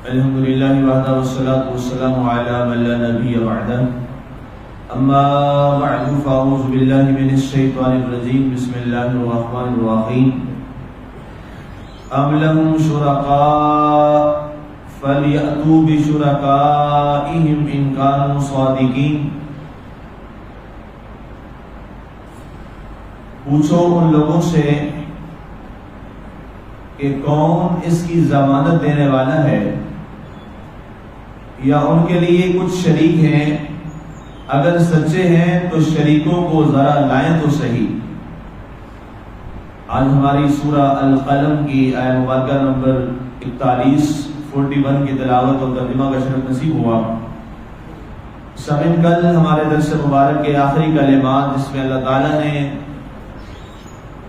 الحمد للہ وحدہ والصلاة والسلام علی من لا نبی بعدہ اما بعد فاعوذ باللہ من الشیطان الرجیم بسم اللہ الرحمن الرحیم ام لهم شرکاء فلیأتوا بشرکائہم ان کانوا صادقین۔ پوچھو ان لوگوں سے کہ کون اس کی ضمانت دینے والا ہے، یا ان کے لیے کچھ شریک ہیں، اگر سچے ہیں تو شریکوں کو ذرا لائیں تو صحیح۔ آج ہماری سورہ القلم کی آیت مبارکہ نمبر 41 کی تلاوت اور ترجمہ کا شرف نصیب ہوا۔ سامعین، کل ہمارے درس مبارک کے آخری کلمات جس میں اللہ تعالیٰ نے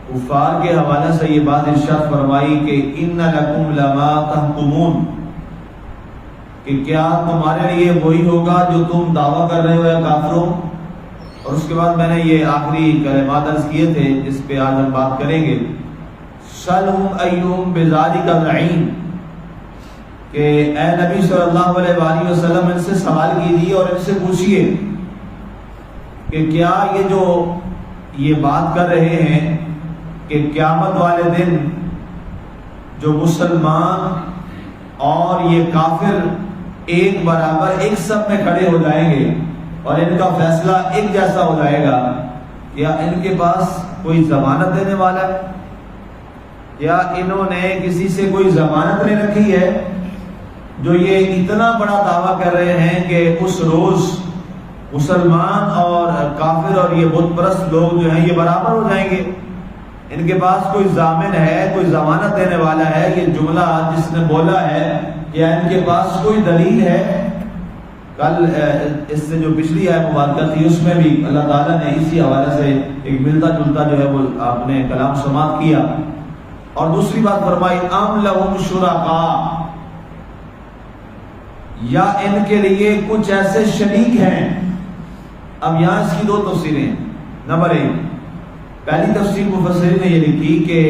کفار کے حوالے سے یہ بات ارشاد فرمائی کہ ان لکم لما تحکمون، کہ کیا تمہارے لیے وہی ہوگا جو تم دعویٰ کر رہے ہو یا کافروں۔ اور اس کے بعد میں نے یہ آخری کلمات عرض کیے تھے جس پہ آج ہم بات کریں گے۔ سلہم ایہم بذالک زعیم، کہ اے نبی صلی اللہ علیہ وآلہ وسلم ان سے سوال کیجیے اور ان سے پوچھئے کہ کیا یہ بات کر رہے ہیں کہ قیامت والے دن جو مسلمان اور یہ کافر ایک برابر ایک سب میں کھڑے ہو جائیں گے اور ان کا فیصلہ ایک جیسا ہو جائے گا، یا ان کے پاس کوئی ضمانت دینے والا ہے، یا انہوں نے کسی سے کوئی ضمانت نہیں رکھی ہے، جو یہ اتنا بڑا دعویٰ کر رہے ہیں کہ اس روز مسلمان اور کافر اور یہ بت پرست لوگ جو ہیں یہ برابر ہو جائیں گے۔ ان کے پاس کوئی ضامن ہے، کوئی ضمانت دینے والا ہے؟ یہ جملہ جس نے بولا ہے یا ان کے پاس کوئی دلیل ہے؟ کل اس سے جو پچھلی آیت مبارکہ تھی اس میں بھی اللہ تعالیٰ نے اسی حوالے سے ایک ملتا جلتا جو ہے وہ آپ نے کلام سماعت کیا۔ اور دوسری بات فرمائی ام لہم شرکاء، یا ان کے لیے کچھ ایسے شریک ہیں۔ اب یہاں اس کی دو تفسیریں۔ نمبر 1، پہلی تفسیر مفسرین نے یہ لکھی کہ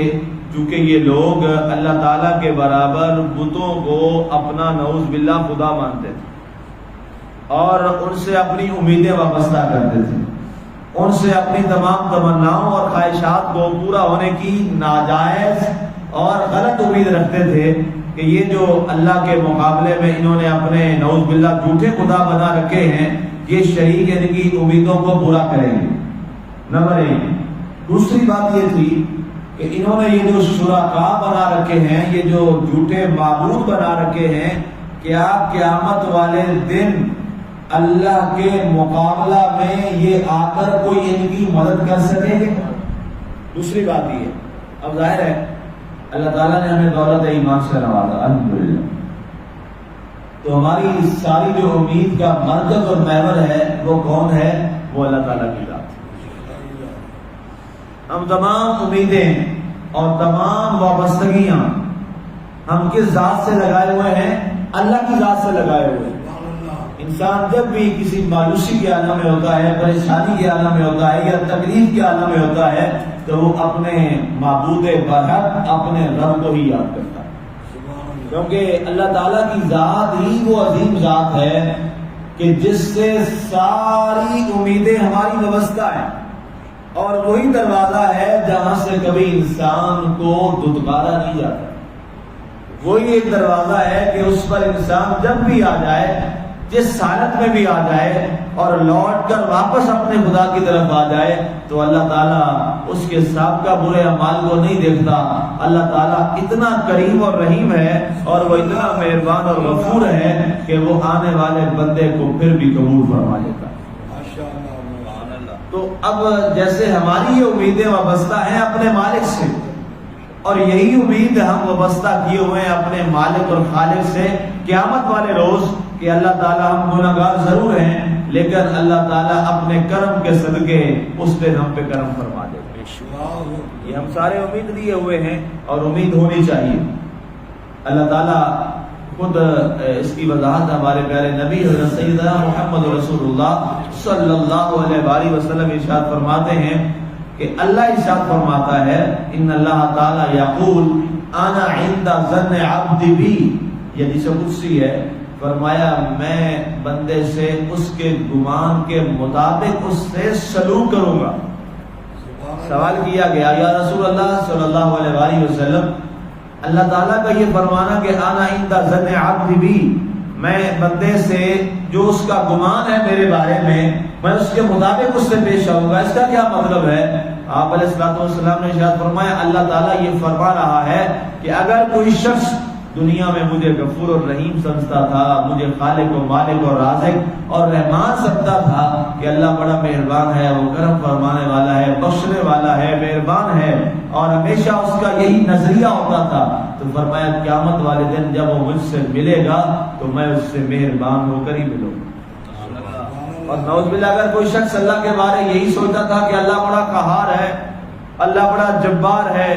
چونکہ یہ لوگ اللہ تعالیٰ کے برابر بتوں کو اپنا نعوذ باللہ خدا مانتے تھے اور ان سے اپنی امیدیں وابستہ کرتے تھے، ان سے اپنی تمام تمناؤں اور خواہشات کو پورا ہونے کی ناجائز اور غلط امید رکھتے تھے کہ یہ جو اللہ کے مقابلے میں انہوں نے اپنے نعوذ باللہ جھوٹے خدا بنا رکھے ہیں، یہ شریک ان کی امیدوں کو پورا کریں گے۔ نمبر 1۔ دوسری بات یہ تھی کہ انہوں نے یہ جو شرکاء بنا رکھے ہیں، یہ جو جھوٹے معبود بنا رکھے ہیں، کیا قیامت والے دن اللہ کے مقابلہ میں یہ آ کر کوئی ان کی مدد کر سکیں گے؟ دوسری بات یہ، اب ظاہر ہے اللہ تعالیٰ نے ہمیں دولت ایمان سے نوازا الحمدللہ، تو ہماری ساری جو امید کا مرکز اور محور ہے وہ کون ہے؟ وہ اللہ تعالیٰ کی ذات۔ ہم تمام امیدیں اور تمام وابستگیاں ہم کس ذات سے لگائے ہوئے ہیں؟ اللہ کی ذات سے لگائے ہوئے ہیں۔ انسان جب بھی کسی مایوسی کے عالم میں ہوتا ہے، پریشانی کے عالم میں ہوتا ہے یا تکلیف کے عالم میں ہوتا ہے تو وہ اپنے معبود برحق اپنے رب کو ہی یاد کرتا ہے، کیونکہ اللہ تعالیٰ کی ذات ہی وہ عظیم ذات ہے کہ جس سے ساری امیدیں ہماری وابستہ ہیں، اور وہی دروازہ ہے جہاں سے کبھی انسان کو دھتکارا نہیں جاتا۔ وہی ایک دروازہ ہے کہ اس پر انسان جب بھی آ جائے، جس حالت میں بھی آ جائے اور لوٹ کر واپس اپنے خدا کی طرف آ جائے تو اللہ تعالیٰ اس کے سابقہ برے اعمال کو نہیں دیکھتا۔ اللہ تعالیٰ اتنا کریم اور رحیم ہے اور وہ اتنا مہربان اور غفور ہے کہ وہ آنے والے بندے کو پھر بھی قبول فرما لیتا ہے۔ تو اب جیسے ہماری یہ امیدیں وابستہ ہیں اپنے مالک سے، اور یہی امید ہم وابستہ کیے ہوئے ہیں اپنے مالک اور خالق سے قیامت والے روز کہ اللہ تعالیٰ، ہم گناہگار ضرور ہیں لیکن اللہ تعالیٰ اپنے کرم کے صدقے اس دن ہم پہ کرم فرما دے گا۔ یہ ہم سارے امید لیے ہوئے ہیں اور امید ہونی چاہیے۔ اللہ تعالیٰ خود اس کی وضاحت ہمارے پیارے نبی حضرت سیدنا محمد رسول اللہ صلی اللہ علیہ وآلہ وسلم ارشاد فرماتے ہیں کہ اللہ ارشاد فرماتا ہے ان اللہ تعالی یقول انا عند ظن عبدی بی، یہ حدیث قدسی ہے، فرمایا میں بندے سے اس کے گمان کے مطابق اس سے سلوک کروں گا۔ سوال کیا گیا یا رسول اللہ صلی اللہ علیہ وآلہ وسلم، اللہ تعالیٰ کا یہ فرمانا کہ انا عند ظن عبدی بی، میں بندے سے جو اس کا گمان ہے میرے بارے میں اس کے مطابق اس سے پیش آؤں گا، اس کا کیا مطلب ہے؟ آپ علیہ الصلوۃ والسلام نے ارشاد فرمایا اللہ تعالیٰ یہ فرما رہا ہے کہ اگر کوئی شخص دنیا میں مجھے غفور اور رحیم سمجھتا تھا، مجھے خالق و مالک اور رازق اور رحمان سمجھتا تھا کہ اللہ بڑا مہربان ہے، وہ کرم فرمانے والا ہے، بخشنے والا ہے، مہربان ہے، اور ہمیشہ اس کا یہی نظریہ ہوتا تھا، تو فرمایا قیامت والے دن جب وہ مجھ سے ملے گا تو میں اس سے مہربان ہو کر ہی ملوں گا۔ اور نعوذ باللہ اگر کوئی شخص اللہ کے بارے یہی سوچتا تھا کہ اللہ بڑا قہار ہے، اللہ بڑا جبار ہے،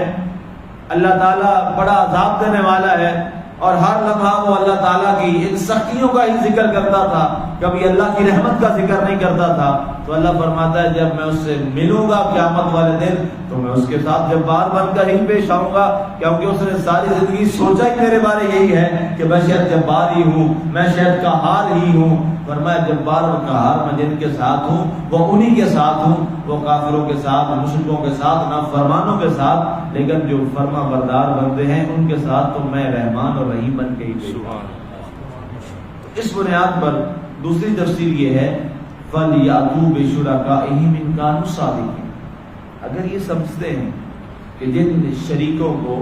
اللہ تعالیٰ بڑا عذاب دینے والا ہے، اور ہر لمحہ وہ اللہ تعالیٰ کی ان سختیوں کا ہی ذکر کرتا تھا، کبھی اللہ کی رحمت کا ذکر نہیں کرتا تھا، تو اللہ فرماتا ہے جب میں اس سے ملوں گا قیامت والے دن تو میں اس کے ساتھ جبار بن کر ہی پیش آؤں گا، کیونکہ اس نے ساری زندگی سوچا ہی میرے بارے یہی ہے کہ میں شاید جبار ہی ہوں، میں شاید قہار ہی ہوں۔ فرمایا جبار اور قہار میں جن کے ساتھ ہوں وہ انہی کے ساتھ ہوں، وہ کافروں کے ساتھ، مشرکوں کے ساتھ، نافرمانوں کے ساتھ، لیکن جو فرما بردار بندے ہیں ان کے ساتھ تو میں رحمان اور رحیم بن کے ہی پیش آؤں۔ اس بنیاد پر دوسری تفسیر یہ ہے فَلْيَأْتُوا بِشُرَكَائِهِمْ إِن كَانُوا صَادِقِينَ، اگر یہ سمجھتے ہیں کہ جن شریکوں کو،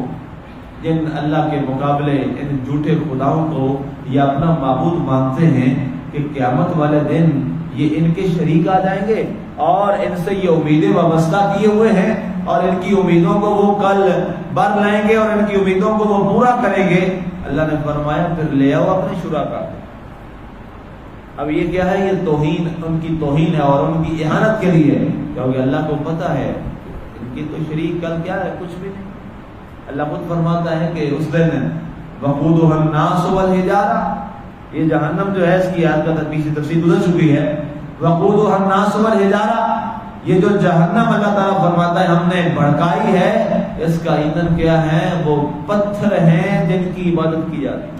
جن اللہ کے مقابلے ان جھوٹے خداؤں کو یہ اپنا معبود مانتے ہیں کہ قیامت والے دن یہ ان کے شریک آ جائیں گے اور ان سے یہ امیدیں وابستہ کیے ہوئے ہیں اور ان کی امیدوں کو وہ کل بر لائیں گے اور ان کی امیدوں کو وہ پورا کریں گے، اللہ نے فرمایا پھر لے آؤ اپنے شرکا۔ اب یہ کیا ہے؟ یہ توہین، ان کی توہین ہے اور ان کی اہانت کے لیے، کیونکہ اللہ کو پتہ ہے ان کی تو شریک کل کیا ہے، کچھ بھی نہیں۔ اللہ خود فرماتا ہے کہ اس دن وقودها الناس والحجارہ، یہ جہنم جو ہے اس کی آیت کا پیچھے تفصیل گزر چکی ہے، وقودها الناس والحجارہ، یہ جو جہنم اللہ تعالیٰ فرماتا ہے ہم نے بھڑکائی ہے، اس کا ایندھن کیا ہے؟ وہ پتھر ہیں جن کی عبادت کی جاتی ہے۔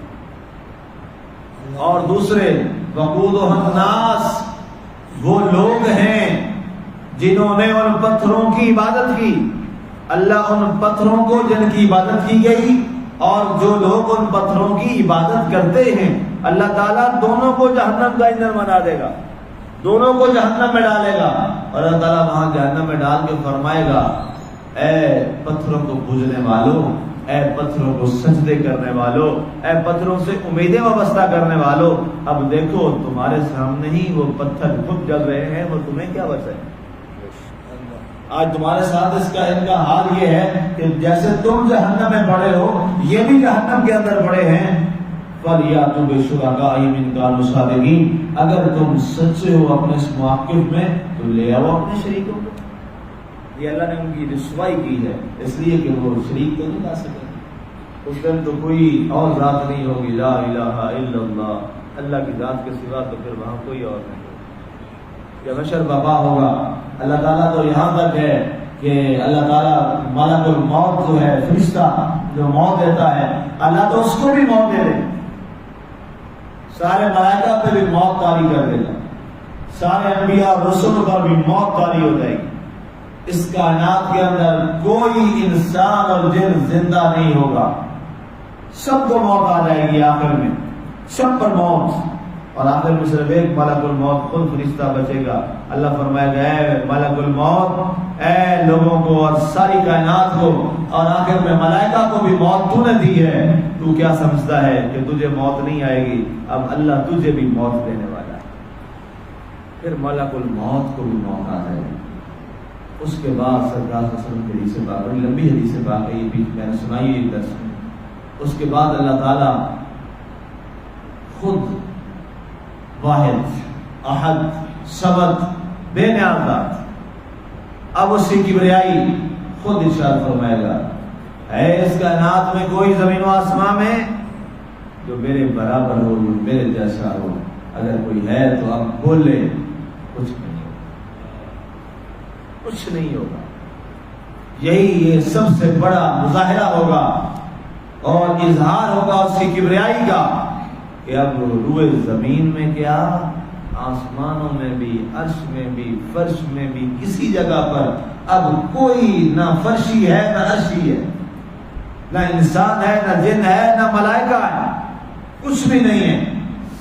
اور دوسرے وقودها الناس، وہ لوگ ہیں جنہوں نے ان پتھروں کی عبادت کی، اللہ ان پتھروں کو جن کی عبادت کی گئی اور جو لوگ ان پتھروں کی عبادت کرتے ہیں، اللہ تعالیٰ دونوں کو جہنم کا ایندھن بنا دے گا، دونوں کو جہنم میں ڈالے گا، اور اللہ تعالیٰ وہاں جہنم میں ڈال کے فرمائے گا اے پتھروں کو پوجنے والوں، اے پتھروں کو سجدے کرنے والوں، اے پتھروں سے امیدیں وابستہ کرنے والوں، اب دیکھو تمہارے سامنے ہی وہ پتھر خود جل رہے ہیں، وہ تمہیں کیا بچائے؟ آج تمہارے ساتھ ان کا حال یہ ہے کہ جیسے تم جہنم میں پڑے ہو یہ بھی جہنم کے اندر پڑے ہیں۔ فَلْيَأْتُوا بِشُرَكَائِهِمْ إِن كَانُوا صَادِقِينَ، اگر تم سچے ہو اپنے اس موقف میں تو لے آؤ اپنے شریکوں کو۔ یہ اللہ نے ان کی رسوائی کی ہے اس لیے کہ وہ شریک تو نہیں لا سکے، اس دن تو کوئی اور ذات نہیں ہوگی، لا الہ الا اللہ، اللہ کی ذات کے سوا تو پھر وہاں کوئی اور نہیں ہوگا، جب حشر برپا ہوگا۔ اللہ تعالیٰ تو یہاں تک ہے کہ اللہ تعالیٰ ملک الموت جو ہے فرشتہ جو موت دیتا ہے، اللہ تو اس کو بھی موت دے دے، سارے ملائکہ پہ بھی موت طاری کر دے گا، سارے انبیاء اور رسول پر بھی موت طاری ہو جائے گی۔ اس کائنات کے اندر کوئی انسان اور جن زندہ نہیں ہوگا، سب کو موت آ جائے گی آخر میں، سب پر موت، اور آخر میں صرف ایک ملک الموت خود فرشتہ بچے گا۔ اللہ فرمائے گا اے ملک الموت، اے لوگوں کو اور ساری کائنات کو اور آخر میں ملائکہ کو بھی موت تو نے دی ہے، تو کیا سمجھتا ہے کہ تجھے موت نہیں آئے گی؟ اب اللہ تجھے بھی موت دینے والا ہے۔ پھر ملک الموت کو بھی موت آ جائے گی۔ اس کے بعد سرکار صلی اللہ علیہ وسلم کی حدیث پاک، بڑی لمبی حدیث پاک ہے، یہ بھی میں نے سنائی ایک درس میں۔ اس کے بعد اللہ تعالیٰ خود واحد احد صمد بے نیاز ذات، اب اس کی کبریائی خود ارشاد فرمائے گا ہے اس کائنات میں کوئی زمین و آسمان میں جو میرے برابر ہو، میرے جیسا ہو؟ اگر کوئی ہے تو اب بولے، کچھ نہیں ہوگا، کچھ نہیں ہوگا۔ یہی یہ سب سے بڑا مظاہرہ ہوگا، اور اظہار ہوگا اس کی کبریائی کا کہ اب روئے زمین میں کیا آسمانوں میں بھی عرش میں بھی فرش میں بھی کسی جگہ پر اب کوئی نہ فرشی ہے نہ عرشی ہے، نہ انسان ہے نہ جن ہے نہ ملائکہ ہے، کچھ بھی نہیں ہے،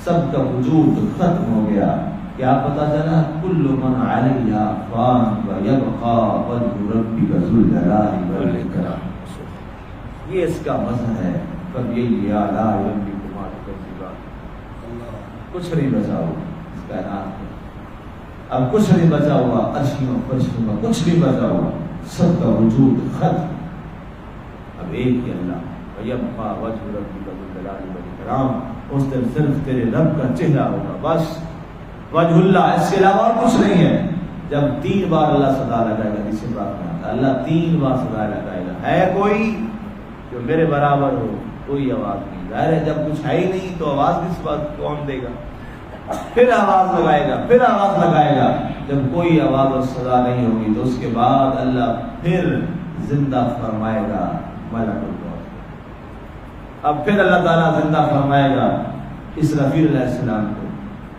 سب کا وجود ختم ہو گیا۔ کیا پتا چلا؟ کل من علیہا فان ویبقى وجہ ربک ذو الجلال والاکرام۔ یہ اس کا مزہ ہے، فبأي آلاء ربکما تکذبان۔ کچھ نہیں بچا ہوا اس کائنات میں، اب کچھ نہیں بچا ہوا، عرشیوں فرشیوں کا کچھ نہیں بچا ہوا، سب کا وجود ختم۔ اب ایک ہی اللہ، وَيَبْقَى وَجْهُ رَبِّكَ ذُو الْجَلَالِ وَالْإِكْرَامِ، اس دن صرف تیرے رب کا چہرہ ہوگا، بس وجہ اللہ، اس کے علاوہ کچھ نہیں ہے۔ جب 3 بار اللہ صدا لگائے گا، اسی بات میں آتا ہے اللہ 3 بار صدا لگائے گا، ہے کوئی جو میرے برابر ہو؟ کوئی آواز نہیں۔ ظاہر ہے جب کچھ ہے ہی نہیں تو آواز کس بات کون دے گا؟ پھر آواز لگائے گا، پھر آواز لگائے گا۔ جب کوئی آواز اور صدا نہیں ہوگی تو اس کے بعد اللہ پھر زندہ فرمائے گا ملک الموت۔ اب پھر اللہ تعالیٰ زندہ فرمائے گا اسرافیل علیہ السلام کو،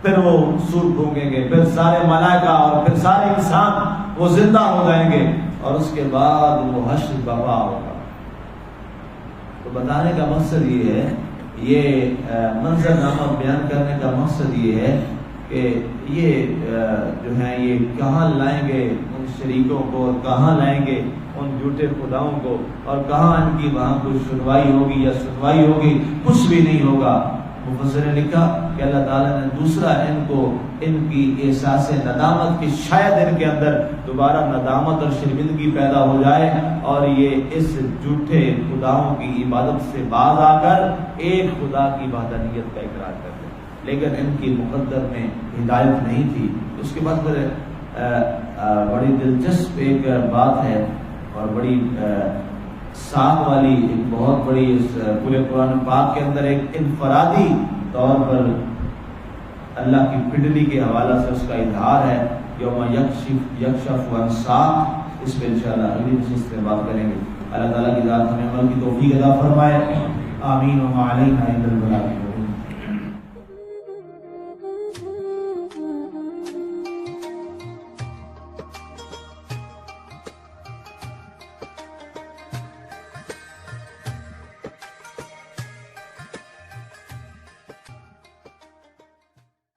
پھر وہ سور پھونکیں گے، پھر سارے ملائکہ اور پھر سارے انسان وہ زندہ ہو جائیں گے، اور اس کے بعد وہ حشر برپا ہوگا۔ تو بتانے کا مقصد یہ ہے، یہ منظر نامہ بیان کرنے کا مقصد یہ ہے کہ یہ جو ہیں یہ کہاں لائیں گے ان شریکوں کو، اور کہاں لائیں گے ان جھوٹے خداؤں کو، اور کہاں ان کی وہاں کوئی سنوائی ہوگی یا سنوائی ہوگی؟ کچھ بھی نہیں ہوگا۔ مفسر نے لکھا کہ اللہ تعالیٰ نے دوسرا ان کو ان کی احساس ندامت کی، شاید ان کے اندر دوبارہ ندامت اور شرمندگی پیدا ہو جائے اور یہ اس جھوٹے خداؤں کی عبادت سے باز آ کر ایک خدا کی وحدانیت کا اقرار کر دیں، لیکن ان کی مقدر میں ہدایت نہیں تھی۔ اس کے بعد پھر بڑی دلچسپ ایک بات ہے اور بڑی ساتھ والی ایک بہت بڑی اس پورے قرآن پاک کے اندر ایک انفرادی طور پر اللہ کی پنڈلی کے حوالہ سے اس کا اظہار ہے، یوم یکشف عن ساق۔ اس پہ انشاءاللہ اگلی نشست میں بات کریں گے۔ اللہ تعالیٰ کی ذات ہمیں عمل کی توفیق عطا فرمائے، آمین۔ وما علینا الا البلاغ۔